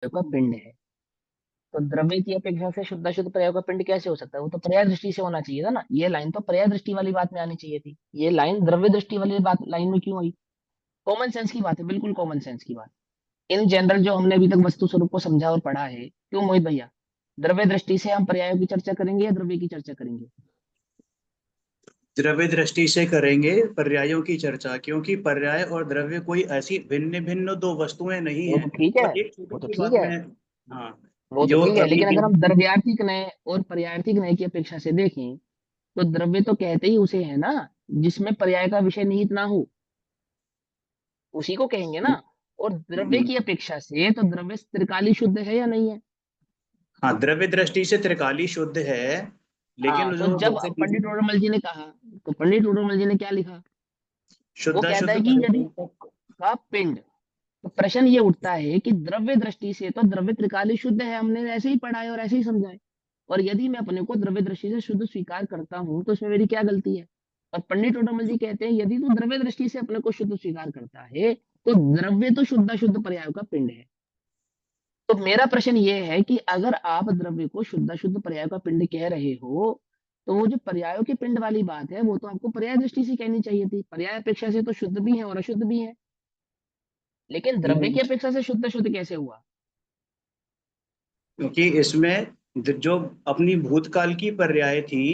का पिंड है। तो द्रव्य की अपेक्षा से शुद्ध अशुद्ध पर्याय का पिंड कैसे हो सकता है? वो तो पर्याय दृष्टि से होना चाहिए था ना। ये लाइन तो पर्याय दृष्टि वाली बात में आनी चाहिए थी, ये लाइन द्रव्य दृष्टि वाली बात लाइन में क्यों आई? कॉमन सेंस की बात है, बिल्कुल कॉमन सेंस की बात। इन जनरल जो हमने अभी तक वस्तु स्वरूप को समझा और पढ़ा है, क्यों मोहित भैया? द्रव्य दृष्टि से हम पर्यायों की चर्चा करेंगे या द्रव्य की चर्चा करेंगे? द्रव्य दृष्टि से करेंगे पर्यायों की चर्चा, क्योंकि पर्याय और द्रव्य कोई ऐसी भिन्न भिन्न दो वस्तुएं नहीं वो हैं। तो ठीक है, और एक छोटी वो तो सी ठीक बात है, में, हाँ, वो तो जो ठीक है, अभी लेकिन अगर हम द्रव्यार्थिक नय और पर्यायर्थिक नय की अपेक्षा से देखें, तो द्रव्य तो कहते ही उसे है ना जिसमें पर्याय का विषय निहित ना हो, उसी को कहेंगे ना। और द्रव्य की अपेक्षा से तो द्रव्य त्रिकाली शुद्ध है या नहीं है? हाँ, द्रव्य दृष्टि से त्रिकाली शुद्ध है, हाँ, लेकिन तो जो जब जैसे पंडित टोडरमल जी ने कहा, तो पंडित टोडरमल जी ने क्या लिखा? वो शुद्ध कहता शुद्ध है कि यदि पर्यायों को। का पिंड, तो प्रश्न ये उठता है कि द्रव्य दृष्टि से तो द्रव्य त्रिकाली शुद्ध है, हमने ऐसे ही पढ़ा है और ऐसे ही समझा है। और यदि मैं अपने को द्रव्य दृष्टि से शुद्ध स्वीकार करता हूँ, तो इसमें मेरी क्या गलती है? और पंडित टोडरमल जी कहते हैं यदि तू द्रव्य दृष्टि से अपने को शुद्ध स्वीकार करता है, तो द्रव्य तो शुद्ध शुद्ध पर्याय का पिंड है। तो मेरा प्रश्न ये है कि अगर आप द्रव्य को शुद्ध शुद्ध पर्याय का पिंड कह रहे हो, तो वो जो पर्यायों के पिंड वाली बात है, वो तो आपको पर्याय दृष्टि से कहनी चाहिए थी। पर्याय अपेक्षा से तो शुद्ध भी है और अशुद्ध भी है, लेकिन द्रव्य की अपेक्षा से शुद्ध शुद्ध कैसे हुआ? क्योंकि इसमें जो अपनी भूतकाल की पर्याय थी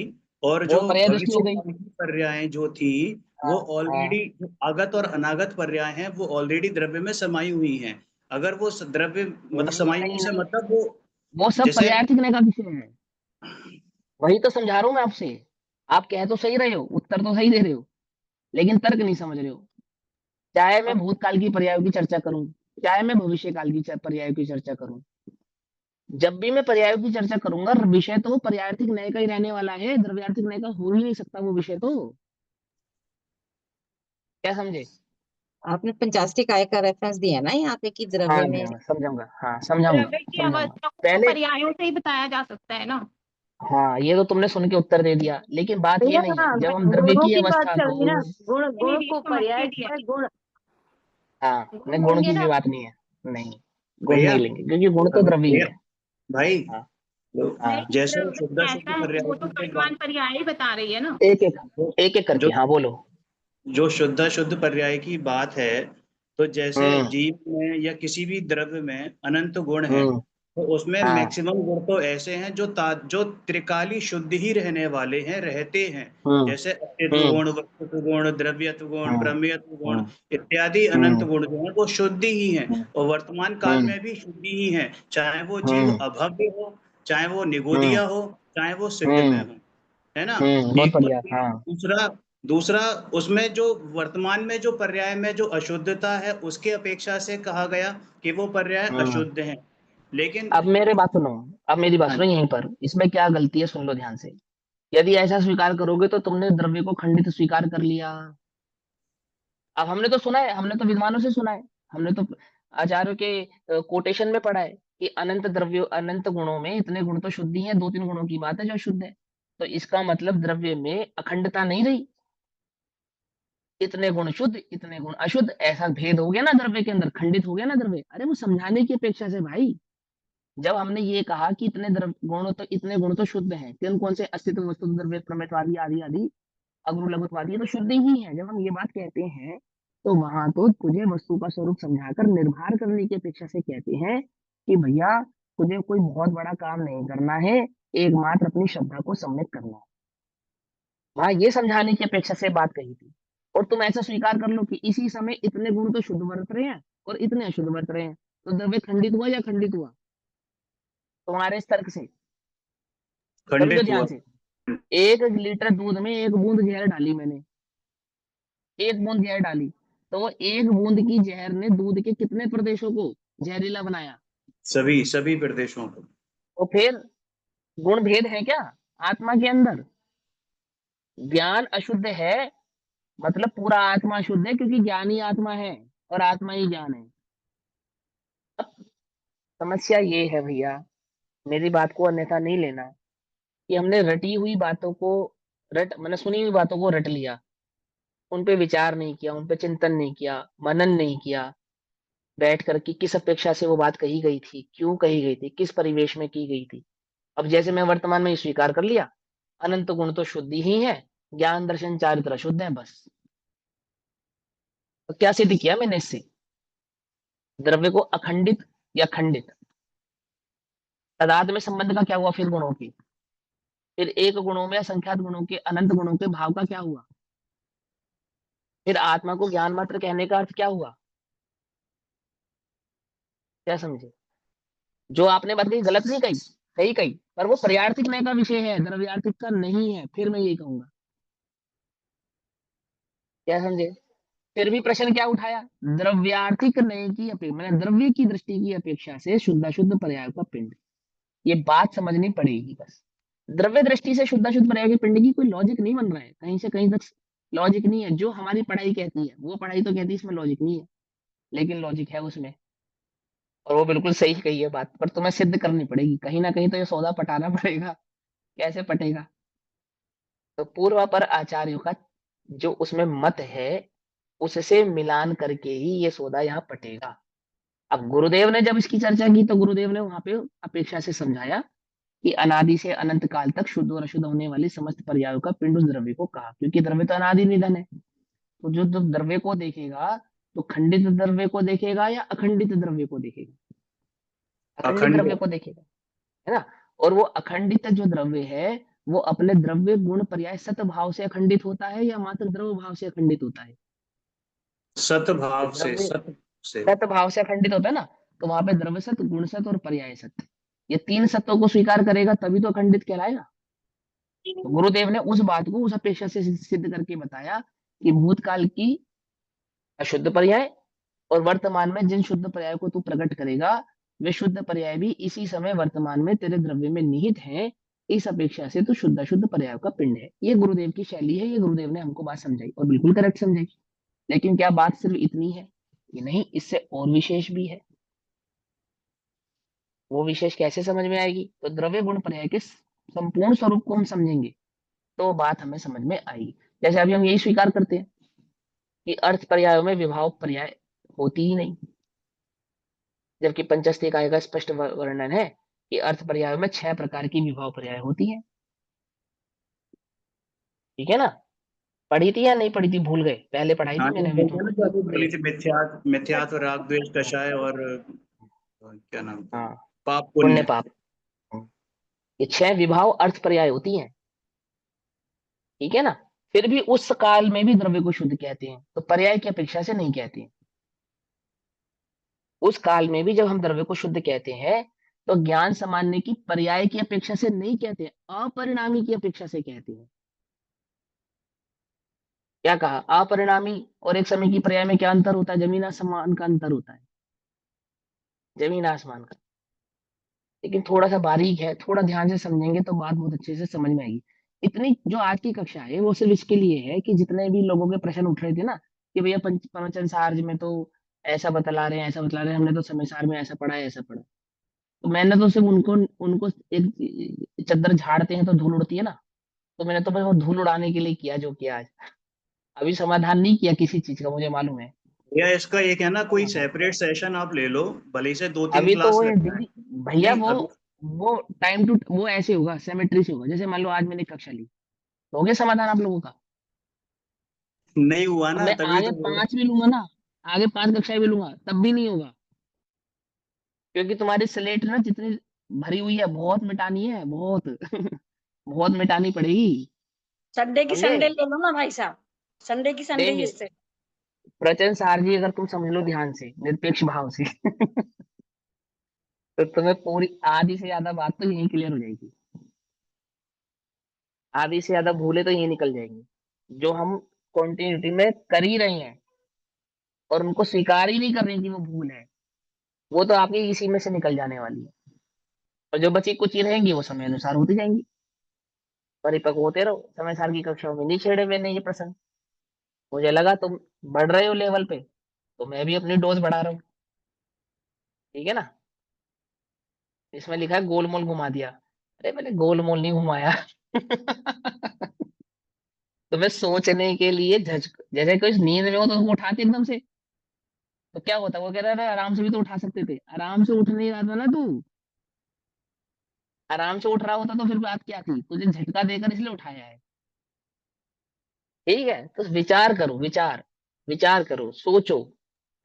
और वो जो पर्याय दृष्टि हो भविष्य गई। काल की पर्याय जो थी, हाँ वो हाँ। ऑलरेडी, आगत और अनागत पर्याय हैं, वो ऑलरेडी द्रव्य में समाई हुई हैं। अगर वो द्रव्य मतलब नहीं समाई हुई नहीं से नहीं, मतलब वो, वो सब जैसे, पर्याय का विषय है। वही तो समझा रहा हूँ मैं आपसे। आप कह तो सही रहे हो, उत्तर तो सही दे रहे हो, लेकिन तर्क नहीं समझ रहे हो। चाहे मैं भूतकाल की पर्यायों की चर्चा करूं, चाहे मैं भविष्य काल की पर्यायों की चर्चा करूं, जब भी मैं पर्यायों की चर्चा करूंगा, विषय तो वो पर्यायार्थिक न्याय का ही रहने वाला है, द्रव्यार्थिक न्याय का हो ही नहीं सकता वो विषय तो। क्या समझे? आपने पंचास्टिक आय का रेफरेंस दिया ना यहाँ पे कि हाँ द्रव्य में। दूंगा, समझाऊंगा, हाँ समझाऊंगा द्रव्य की समझाऊंगा अवस्था को तो पहले। पर्यायों से ही बताया जा सकता है ना। हाँ, ये तो तुमने सुन के उत्तर दे दिया, लेकिन बात ये भैया नहीं है हाँ, जब हम द्रव्य गुणों की की बात अवस्था चल रही को। ना। गुण नहीं गुण नहीं, को समझ पर्याय लीजिए। पर गुण। हाँ, गुण नहीं गुण लेंगे की ना। भी बात नहीं है। नहीं, गुण भैया, नहीं लेंगे क्योंकि गुण तो द्रव्य ही भैया है। भाई, हाँ तो हाँ। नहीं, जैसे द्रव्य शुद्ध शुद्ध कैसा है पर्याय वो तो की वर्तमान बात, पर्याय ही बता रही है ना। एक एक, जो एक एक करके जो हाँ बोलो। जो शुद्ध शुद्ध पर्याय की बात है, तो जैसे हम्म जीव में या किसी भी द्रव्य में अनंत गुण है, हम्म। तो उसमें हाँ। मैक्सिमम गुण तो ऐसे हैं जो त्रिकाली शुद्ध ही रहने वाले हैं, रहते हैं। हम्म जैसे अस्तित्व हम्म गुण, वस्तुत्व गुण, द्रव्यत्व गुण, हम्म ब्रह्मत्व गुण हम्म इत्यादि अनंत हम्म गुण जो है वो शुद्ध ही हैं। हम्म और वर्तमान काल हम्म में भी शुद्ध ही हैं, चाहे वो जीव हम्म अभव्य हो, चाहे वो हम्म निगोदिया हो, चाहे वो सिद्ध में हम्म हो। है ना? बहुत एक तो बढ़िया। ये। हाँ दूसरा दूसरा उसमें जो वर्तमान में जो पर्याय में जो अशुद्धता है, उसके अपेक्षा से कहा गया कि वो पर्याय हम्म। अशुद्ध हैं। लेकिन अब मेरे बात सुनो, अब मेरी बात हाँ सुनो यहीं पर, इसमें क्या गलती है सुन लो ध्यान से। यदि ऐसा स्वीकार करोगे तो तुमने द्रव्य को खंडित स्वीकार कर लिया। अब हमने तो सुना है, हमने तो विद्वानों से सुना है, हमने तो आचार्यों के कोटेशन में पढ़ा है कि अनंत द्रव्य अनंत गुणों में इतने गुण तो शुद्ध ही है, दो तीन गुणों की बात है जो शुद्ध है। तो इसका मतलब द्रव्य में अखंडता नहीं रही, इतने गुण शुद्ध इतने गुण अशुद्ध, ऐसा भेद हो गया ना द्रव्य के अंदर, खंडित हो गया ना द्रव्य। अरे वो समझाने की अपेक्षा से भाई, जब हमने ये कहा कि इतने द्रव्य गुण तो इतने गुण तो शुद्ध हैं, कौन कौन से? अस्तित्व, वस्तु, द्रव्य, प्रमेयवादी आदि आदि, अगुण लघुत्वादी, ये तो शुद्ध ही है। जब हम ये बात कहते हैं, तो वहां तो तुझे वस्तु का स्वरूप समझाकर निर्भर करने की अपेक्षा से कहते हैं कि भैया तुझे कोई बहुत बड़ा काम नहीं करना है, एकमात्र अपनी श्रद्धा को सम्यक करना है। वहां ये समझाने की अपेक्षा से बात कही थी। और तुम ऐसा स्वीकार कर लो कि इसी समय इतने गुण तो शुद्ध बरत रहे हैं और इतने अशुद्ध बरत रहे हैं, तो द्रव्य खंडित हुआ या खंडित हुआ तुम्हारे इस तर्क से? समझो खंडित ध्यान हुआ। से। एक लीटर दूध में एक बूंद जहर डाली मैंने, एक बूंद जहर डाली, तो वो एक बूंद की जहर ने दूध के कितने प्रदेशों को जहरीला बनाया? सभी सभी प्रदेशों को। तो फिर गुण भेद है क्या आत्मा के अंदर? ज्ञान अशुद्ध है, मतलब पूरा आत्मा अशुद्ध है, क्योंकि ज्ञान ही आत्मा है और आत्मा ही ज्ञान है। समस्या ये है भैया, मेरी बात को अन्यथा नहीं लेना, कि हमने रटी हुई बातों को रट मैंने सुनी हुई बातों को रट लिया, उन पे विचार नहीं किया, उन पे चिंतन नहीं किया, मनन नहीं किया, बैठ कर कि किस अपेक्षा से वो बात कही गई थी, क्यों कही गई थी, किस परिवेश में की गई थी। अब जैसे मैं वर्तमान में ये स्वीकार कर लिया, अनंत गुण तो शुद्ध ही है, ज्ञान दर्शन चारित्र शुद्ध है, बस। तो क्या सिद्ध किया मैंने इससे? द्रव्य को अखंडित या खंडित, पदार्थ में संबंध का क्या हुआ, फिर गुणों की, फिर एक गुणों में असंख्यात गुणों के, अनंत गुणों के भाव का क्या हुआ, फिर आत्मा को ज्ञान मात्र कहने का अर्थ क्या हुआ? क्या समझे? जो आपने बात कही गलत नहीं कही, सही कही, पर वो पर्यार्थिक नय का विषय है, द्रव्यार्थिक का नहीं है, फिर मैं यही कहूंगा। क्या समझे? फिर भी प्रश्न क्या उठाया, द्रव्यार्थिक नय की अपेक्षा, मैंने द्रव्य की दृष्टि की अपेक्षा से शुद्धाशुद्ध पर्याय का पिंड, ये बात समझनी पड़ेगी बस। द्रव्य दृष्टि से शुद्धाशुद्ध पर्याय के पिंड की कोई लॉजिक नहीं बन रहा है, कहीं से कहीं तक लॉजिक नहीं है। जो हमारी पढ़ाई कहती है, वो पढ़ाई तो कहती है इसमें लॉजिक नहीं है, लेकिन लॉजिक है उसमें, और वो बिल्कुल सही कही है बात, पर तुम्हें सिद्ध करनी पड़ेगी कहीं ना कहीं, तो ये सौदा पटाना पड़ेगा। कैसे पटेगा? तो पूर्व पर आचार्यों का जो उसमें मत है, उससे मिलान करके ही ये सौदा यहाँ पटेगा। अब गुरुदेव ने जब इसकी चर्चा की, तो गुरुदेव ने वहां पे अपेक्षा से समझाया कि अनादि से अनंत काल तक शुद्ध और अशुद्ध होने वाली समस्त पर्यायों का पिंड उस द्रव्य को कहा, क्योंकि द्रव्य तो अनादि निधन है। तो जो द्रव्य को देखेगा, तो खंडित द्रव्य को देखेगा या अखंडित द्रव्य को देखेगा? अखंडित अखंड। द्रव्य को देखेगा, है ना। और वो अखंडित जो द्रव्य है, वो अपने द्रव्य गुण पर्याय सत भाव से अखंडित होता है या मात्र द्रव्य भाव से अखंडित होता है? तो सतभाव से, द्रव्य सत से। सत भाव से अखंडित होता है ना, तो वहां पे द्रव्य सत, गुण सत और पर्याय सत, ये तीन सत्यों को स्वीकार करेगा तभी तो अखंडित कहलाएगा। तो गुरुदेव ने उस बात को उस अपेक्षा से सिद्ध करके बताया कि भूतकाल की अशुद्ध पर्याय और वर्तमान में जिन शुद्ध पर्याय को तू प्रकट करेगा, वे शुद्ध पर्याय भी इसी समय वर्तमान में तेरे द्रव्य में निहित है। इस अपेक्षा से तू शुद्ध शुद्ध पर्याय का पिंड है। ये गुरुदेव की शैली है, ये गुरुदेव ने हमको बात समझाई और बिल्कुल करेक्ट समझाई। लेकिन क्या बात सिर्फ इतनी है? कि नहीं, इससे और विशेष भी है। वो विशेष कैसे समझ में आएगी? तो द्रव्य गुण पर्याय के संपूर्ण स्वरूप को हम समझेंगे, तो बात हमें समझ में आएगी। जैसे अभी हम यही स्वीकार करते हैं कि अर्थ पर्यायों में विभाव पर्याय होती ही नहीं, जबकि पंचस्ती काय का स्पष्ट वर्णन है कि अर्थ पर्यायों में 6 प्रकार की विभाव पर्याय होती है। ठीक है ना? पढ़ी थी या नहीं पढ़ी थी, भूल गए? पहले पढ़ाई थी हाँ, मैंने, अभी बोलते तो हैं ना, जो अभी अरे, बोली थी, मिथ्यात्व, राग द्वेष कषाय, और क्या नाम था, हाँ, पाप पुण्य पुण्य। पाप, ये 6 विभाव अर्थ पर्याय होती हैं। ठीक है ना? फिर भी उस काल में भी द्रव्य को शुद्ध कहते हैं, तो पर्याय की अपेक्षा से नहीं कहते हैं। उस काल में भी जब हम द्रव्य को शुद्ध कहते हैं, तो ज्ञान सामान्य की पर्याय की अपेक्षा से नहीं कहते हैं, अपरिणामी की अपेक्षा से कहते हैं। क्या कहा? अपरिणामी और एक समय की पर्याय में क्या अंतर होता है? जमीन आसमान का अंतर होता है, जमीन आसमान का। लेकिन थोड़ा सा बारीक है, थोड़ा ध्यान से समझेंगे तो बात बहुत अच्छे से समझ में आएगी। इतनी जो आज की कक्षा है, वो सिर्फ इसके लिए है कि जितने भी लोगों के प्रश्न उठ रहे थे ना, कि भैया प्रवचन सार में तो ऐसा बतला रहे हैं, ऐसा बतला रहे हैं, हमने तो समय सार में ऐसा पढ़ा है, ऐसा पढ़ा। तो मैंने तो सिर्फ उनको उनको एक चद्दर झाड़ते हैं तो धूल उड़ती है ना, तो मैंने तो बस वो धूल उड़ाने के लिए किया जो किया आज। अभी समाधान नहीं किया किसी चीज का, मुझे मालूम है। या इसका एक है ना, कोई सेपरेट सेशन आप ले लो, भले से 2-3 अभी तो क्लास वो लग जाए। दीदी, भैया नहीं, अभी वो टाइम टू वो ऐसे होगा, सेमेट्री से होगा। जैसे मान लो आज मैंने कक्षा ली, तो हो गया समाधान आप लोगों का। नहीं हुआ अब ना, मैं तभी आगे तो बोल 5 भी लूंगा ना, आगे 5 कक्षाएं भी लूंगा, तब भी नहीं होगा, क्योंकि तुम्हारी स्लेट ना जितनी भरी हुई है, बहुत मिटानी है, बहुत बहुत मिटानी पड़ेगी। संडे की समझे? संडे ले लो ना भाई साहब, संडे की संडे ही देंगे इससे। प्रचन सार जी, अगर तुम समझ लो ध्यान से, निरपेक्ष भाव से तो तुम्हें पूरी आधी से ज्यादा बात तो यही क्लियर हो जाएगी। आधी से ज्यादा भूले तो यही निकल जाएंगी, जो हम कॉन्टिन्यूटी में कर ही रहे हैं और उनको स्वीकार ही नहीं कर रहे हैं कि वो भूल है, वो तो आपकी इसी में से निकल जाने वाली है। और जो बची कुछ ही रहेंगी, वो समय अनुसार होती जाएंगी। परिपक्व होते रहो, समय सार की कक्षाओं में नहीं छेड़े मैंने ये प्रसंग। मुझे लगा तुम बढ़ रहे हो लेवल पे, तो मैं भी अपनी डोज बढ़ा रहा हूँ। ठीक है ना? इसमें लिखा है गोलमोल घुमा दिया, अरे मैंने गोलमोल नहीं घुमाया तुम्हें सोचने के लिए झटक, जैसे कोई नींद में हो तो तुमको उठाते एकदम से, तो क्या होता, वो कह रहा था आराम से भी तो उठा सकते थे, आराम से उठ नहीं रहा था ना तू, आराम से उठ रहा होता तो फिर बात क्या थी, तुझे झटका देकर इसलिए उठाया है। ठीक है, तो विचार करो, विचार विचार करो, सोचो,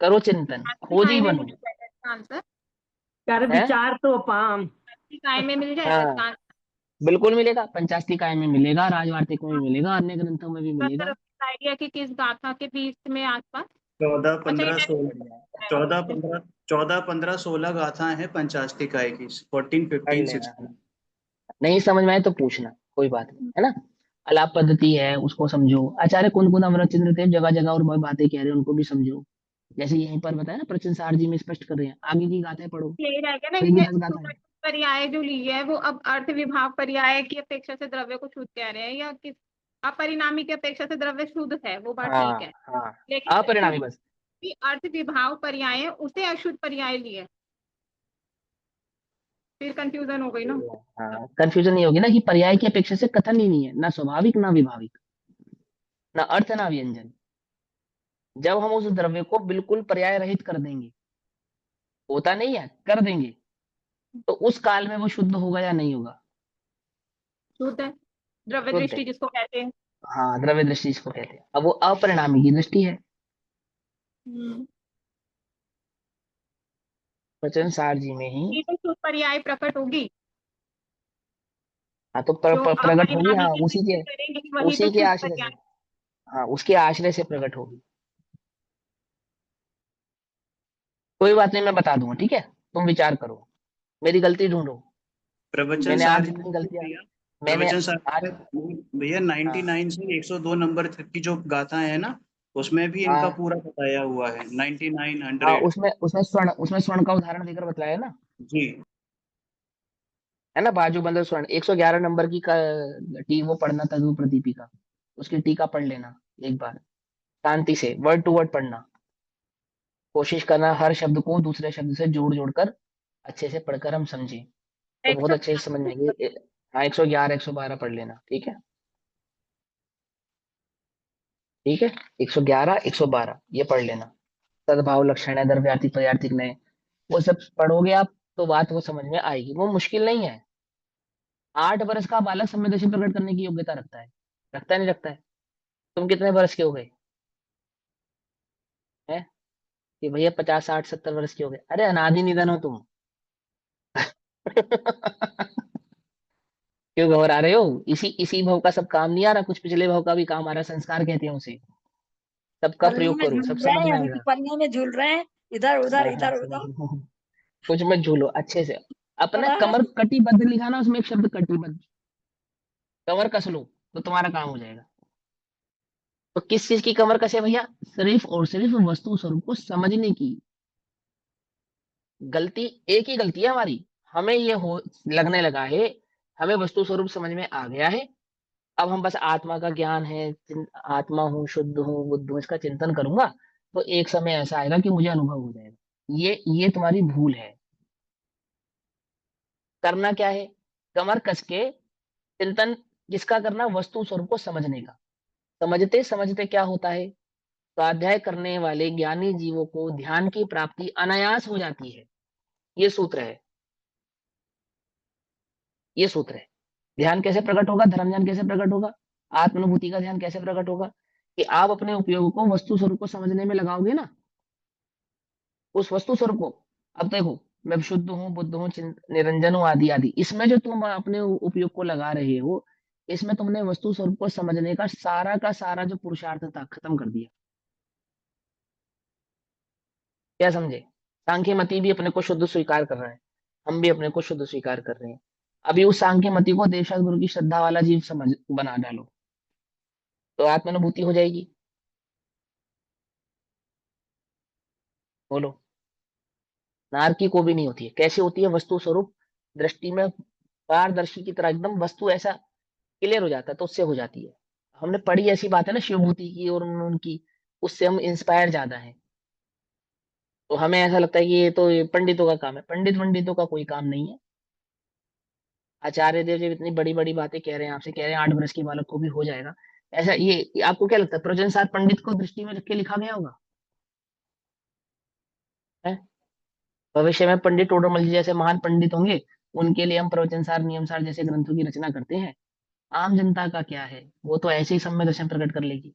करो चिंतन, खोजी काय में बनो। मिल जाएगा इसका आंसर? कर है, विचार तो पाम। काय में मिल जाएगा हाँ इसका आंसर? बिल्कुल मिलेगा, पंचास्तिकाय में मिलेगा, राजवार्तिक में भी मिलेगा, अन्य ग्रंथों में भी मिलेगा। आइडिया कि किस गाथा के बीच में आसपास? 14 अच्छा, 15 ये 16 14 15 16 गाथाएं हैं पंचाष्टिकाय की, 14 पढ़ 15 लेना, 16। नहीं समझ में आए तो पूछना, कोई बात नहीं, है ना। अलाप पद्धति है, उसको समझो। आचार्य कुंद कुंद अमृत चंद्र देव जगह जगह और बहुत बातें कह रहे हैं, उनको भी समझो। जैसे यहीं पर बताया ना, प्रचन सार जी में स्पष्ट कर रहे हैं, आगे की गाथाएं पढ़ो, यही रह गया ना फिर भी कि 10 गाथाएं। पर्याय जो ली है वो अब अर्थ विभाव पर्याय की अपेक्षा से द्रव्य को शुद्ध कह रहे हैं, या किस अपरिणामी की अपेक्षा से द्रव्य शुद्ध है, वो बात ठीक है। हाँ हाँ, लेकिन अपरिणामी शुद्ध बस। भी अर्थ विभाव पर्याय है, उसे अशुद्ध पर्याय लिए, फिर कंफ्यूजन हो गई ना। हाँ, कंफ्यूजन नहीं होगी ना कि पर्याय की अपेक्षा से कथन ही नहीं है, ना स्वाभाविक ना विभाविक, ना अर्थ ना व्यंजन। जब हम उस द्रव्य को बिल्कुल पर्याय रहित कर देंगे, होता नहीं है, कर देंगे, तो उस काल में वो शुद्ध होगा या नहीं होगा? शुद्ध है, द्रव्य शुद्ध है। दृष्टि जिसको कहते हैं। हाँ, द्रव्य दृष्टि इसको कहते हैं। अब वो अपरिणामी की दृष्टि है। वचन सार जी में ही। ये तो शुद्ध पर्याय प्रकट होगी, हाँ, तो जो प्रकट होगी, अपरिणामी हाँ की उसी दृष्टि के, करेंगे वही तो उसी के शुद्ध आश्रय से। पर्याय। हाँ, उसके आश्रय से प्रकट होगी। कोई बात नहीं, मैं बता दूंगा, ठीक है, तुम विचार करो, मेरी गलती ढूंढो। प्रवचन मैंने आज सार जितनी गलतियां, भैया, मैंने प्रवचन सार आज, भैया हाँ 99 से 102 नंबर तक की जो गाथाएं है ना, उसमें भी इनका हाँ पूरा बताया हुआ है, 99 हाँ, 100। उसमें स्वर्ण का उदाहरण देकर बताया ना, जी। है ना, बाजू बंदर स्वर्ण 111 नंबर की वो पढ़ना, तदु प्रदीपिका, उसकी टीका पढ़ लेना एक बार, शांति से वर्ड टू वर्ड पढ़ना, कोशिश करना हर शब्द को दूसरे शब्द से जोड़ जोड़कर अच्छे से पढ़कर हम समझें, तो बहुत अच्छे से समझ में आएंगे। हाँ, 111 112 पढ़ लेना, ठीक है, ठीक है, 111 112 ये पढ़ लेना। सद्भाव लक्षण है, द्रव्यार्थी पर्यार्थिक नय, वो सब पढ़ोगे आप तो बात वो समझ में आएगी, वो मुश्किल नहीं है। 8 वर्ष का बालक संवेदनशील प्रकट करने की योग्यता रखता है, रखता है नहीं रखता है? तुम कितने वर्ष के हो गए हैं कि भैया 50 60 70 वर्ष के हो गए? अरे अनादि निधन हो तुम। क्यों घबरा रहे हो? इसी इसी भाव का सब काम नहीं आ रहा, कुछ पिछले भाव का भी काम आ रहा, संस्कार कहते हैं उसे। सबका पन्ने प्रयोग में करो, झूल सब रहे समझ हैं, में अभी भी आएगा। पन्ने में झूल रहे हैं, इधर उधर हाँ हाँ, इधर समझ उधर। में। कुछ मत झूलो, अच्छे से। अपने पढ़ा है। कमर कटिबद्ध लिखा ना, उसमें एक शब्द कटिबद्ध, कमर कस लो तो तुम्हारा काम हो जाएगा। तो किस चीज की कमर कसे भैया? सिर्फ और सिर्फ वस्तु स्वरूप को समझने की। गलती एक ही गलती है हमारी, हमें ये हो लगने लगा है, हमें वस्तु स्वरूप समझ में आ गया है, अब हम बस आत्मा का ज्ञान है, आत्मा हूँ, शुद्ध हूँ, बुद्ध हूँ, इसका चिंतन करूंगा तो एक समय ऐसा आएगा कि मुझे अनुभव हो जाएगा। ये तुम्हारी भूल है। करना क्या है? कमर कस के चिंतन किसका करना? वस्तु स्वरूप को समझने का। समझते समझते क्या होता है, स्वाध्याय करने वाले ज्ञानी जीवों को ध्यान की प्राप्ति अनायास हो जाती है। ये सूत्र है, ये सूत्र है। ध्यान कैसे प्रकट होगा? धर्म ज्ञान कैसे प्रकट होगा? आत्मानुभूति का ध्यान कैसे प्रकट होगा? कि आप अपने उपयोग को वस्तु स्वरूप को समझने में लगाओगे ना, उस वस्तु स्वरूप को। अब देखो, मैं शुद्ध हूँ, बुद्ध हूँ, निरंजन हूँ, आदि आदि, इसमें जो तुम अपने उपयोग को लगा रहे हो, इसमें तुमने वस्तु स्वरूप को समझने का सारा जो पुरुषार्थ था खत्म कर दिया। क्या समझे? सांख्य मती भी अपने को शुद्ध स्वीकार कर रहा है, हम भी अपने को शुद्ध स्वीकार कर रहे हैं। अभी उस सांख्य मती को देवशास्त्र गुरु की श्रद्धा वाला जीव समझ बना डालो, तो आत्मानुभूति हो जाएगी। बोलो। नारकी को भी नहीं होती है, कैसे होती है? वस्तु स्वरूप दृष्टि में पारदर्शी की तरह एकदम वस्तु ऐसा क्लियर हो जाता है, तो उससे हो जाती है। हमने पढ़ी ऐसी बात है ना शिवभूति की और उनकी, उससे हम इंस्पायर ज्यादा है, तो हमें ऐसा लगता है कि ये पंडितों का काम है। पंडितों का कोई काम नहीं है। आचार्य देव जब इतनी बड़ी बड़ी बातें कह रहे हैं, आपसे कह रहे हैं 8 वर्ष के बालक को भी हो जाएगा, ऐसा ये आपको क्या लगता है प्रवचन सार पंडित को दृष्टि में रख के लिखा गया होगा? है। भविष्य में पंडित टोडरमल जी जैसे महान पंडित होंगे, उनके लिए हम प्रवचनसार, नियमसार जैसे ग्रंथों की रचना करते हैं। आम जनता का क्या है, वो तो ऐसे ही सम्य दर्शन प्रकट कर लेगी।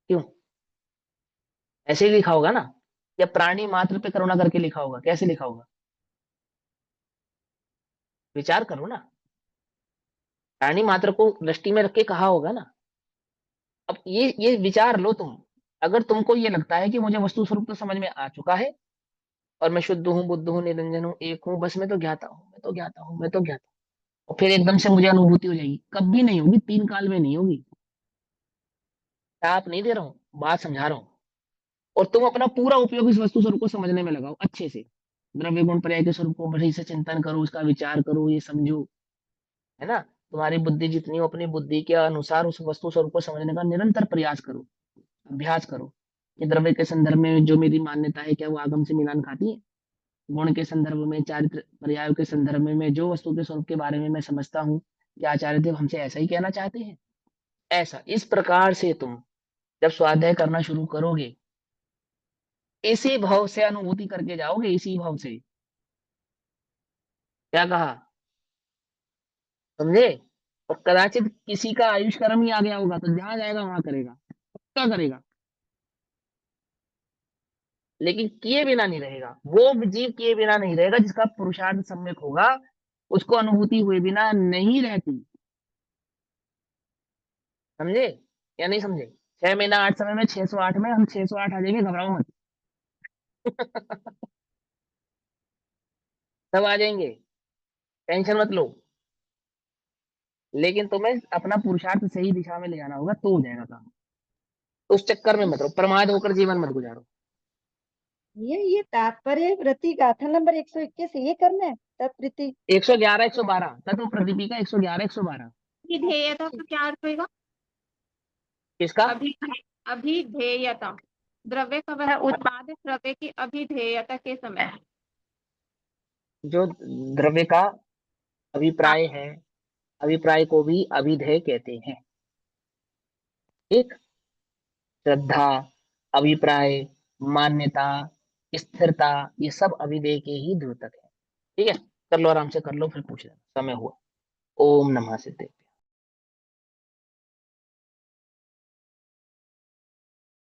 क्यों? ऐसे ही लिखा होगा ना, या प्राणी मात्र पे करुणा करके लिखा होगा, कैसे लिखा होगा? विचार करो ना, प्राणी मात्र को दृष्टि में रख के कहा होगा ना। अब ये विचार लो तुम। अगर तुमको ये लगता है कि मुझे वस्तु स्वरूप तो समझ में आ चुका है, और मैं शुद्ध हूँ, बुद्ध हूँ, निरंजन हूँ, एक हूँ, बस मैं तो ज्ञाता हूँ, मैं तो ज्ञाता हूँ, मैं तो ज्ञाता हूँ, और फिर एकदम से मुझे अनुभूति हो जाएगी, कभी नहीं होगी, 3 काल में नहीं होगी। आप नहीं दे रहा हूँ, बात समझा रहा हूँ। और तुम अपना पूरा उपयोग इस वस्तु स्वरूप को समझने में लगाओ अच्छे से। द्रव्य गुण पर्याय के स्वरूप को बड़ी से चिंतन करो, उसका विचार करो, ये समझो, है ना। तुम्हारी बुद्धि जितनी हो, अपनी बुद्धि के अनुसार उस वस्तु स्वरूप को समझने का निरंतर प्रयास करो, अभ्यास करो। कि द्रव्य के संदर्भ में जो मेरी मान्यता है, क्या वो आगम से मिलान खाती है? गुण के संदर्भ में, चारित्र पर्याय के संदर्भ में, मैं जो वस्तु के स्वरूप के बारे में मैं समझता हूँ, क्या आचार्य देव हमसे ऐसा ही कहना चाहते हैं? ऐसा, इस प्रकार से तुम जब स्वाध्याय करना शुरू करोगे, इसी भाव से अनुभूति करके जाओगे, इसी भाव से। क्या कहा? समझे? और कदाचित किसी का आयुष कर्म ही आ गया होगा, तो जहां जाएगा वहां करेगा, पक्का करेगा, लेकिन किए बिना नहीं रहेगा। वो जीव किए बिना नहीं रहेगा जिसका पुरुषार्थ सम्यक होगा, उसको अनुभूति हुए बिना नहीं रहती। समझे या नहीं समझे? 6 महीना 8 समय में 608 में हम 608 आ जाएंगे, घबराओ मत। सब आ जाएंगे, टेंशन मत लो। लेकिन तुम्हें अपना पुरुषार्थ सही दिशा में ले जाना होगा, तो हो जाएगा काम। तो उस चक्कर में मत रहो, प्रमाद होकर जीवन मत गुजारो। ये तात्पर्य वृत्ति गाथा नंबर 121 ये करना है तत्वृत्ति 111 112 तत्व प्रदीपिका 111 112 अभिधेयता का क्या अर्थ होगा? किसका? अभिधेयता, द्रव्य का वह उत्पाद द्रव्य की अभिधेयता के समय। जो द्रव्य का अभिप्राय है, अभिप्राय को भी अभिधेय कहते हैं। ठीक। श्रद्धा, अभिप्राय, मान्यता, स्थिरता, ये सब अभिधेय के ही द्योतक है। ठीक है, कर लो, आराम से कर लो, फिर पूछ लेना, समय हुआ। ओम नमः सिद्धेभ्यो।